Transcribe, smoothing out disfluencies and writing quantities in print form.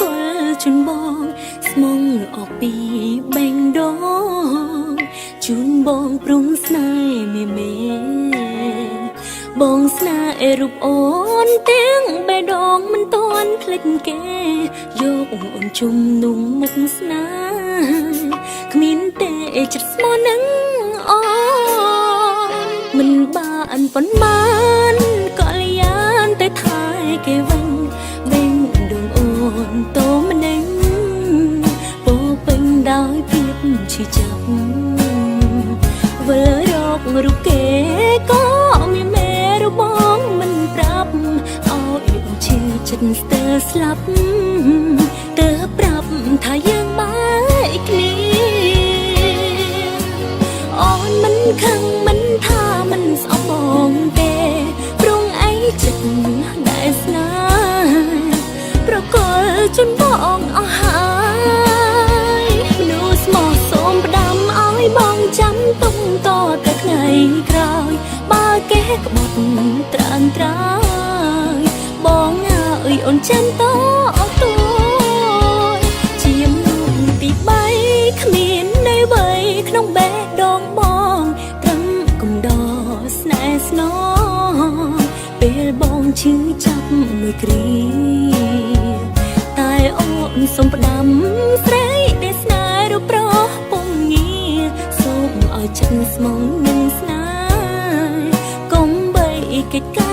កលជូនបងស្មងអស់ពីបេងដងជូនបងព្រំស្នេហ៍មេបងស្នេហ៍រូបអូនទាំងបេះដូងមិនតន់ភ្លេចគេយកអូនជុំនុំមុខស្នេហ៍គ្មានទេចិត្តស្មោះនឹងអូនមិនបានប៉ុន្មានក៏លយានតែថែគេវិញបេងដងអូនតោម្នឹងពោពេញដោយភាពឈឺចាប់វិលរករូបគេក៏មានមេរបស់មិនប្រាប់ឲ្យអូនឈឺចិត្តស្ទើរស្លាប់ទើបប្រាប់ថាយើងបែកគ្នាអូនមិនខឹងមិនថាមិនស្អប់បងទេព្រងអីចិត្តដែលស្នេហ៍ប្រកលជូនបងអស់ហើយមនុស្សស្មោះសូមផ្ដាំឲ្យបងចាំទុំតតែថ្ងៃក្រោយបើគេក្បត់ត្រានត្រើយបងអើយអូនចាំតទួយជាមនុស្សទី3គ្មាននៅអ្វីក្នុងបេះដូងបងត្រឹមកំដរស្នេហ៍ស្នងពេលបងឈឺចាប់មួយគ្រាតែអូនសូមផ្ដាំស្រីដែលស្នេហ៍រូបប្រុសពុំងារសូមឲ្យចិត្តស្មងនឹងស្នេហ៍កុំបីកិច្ច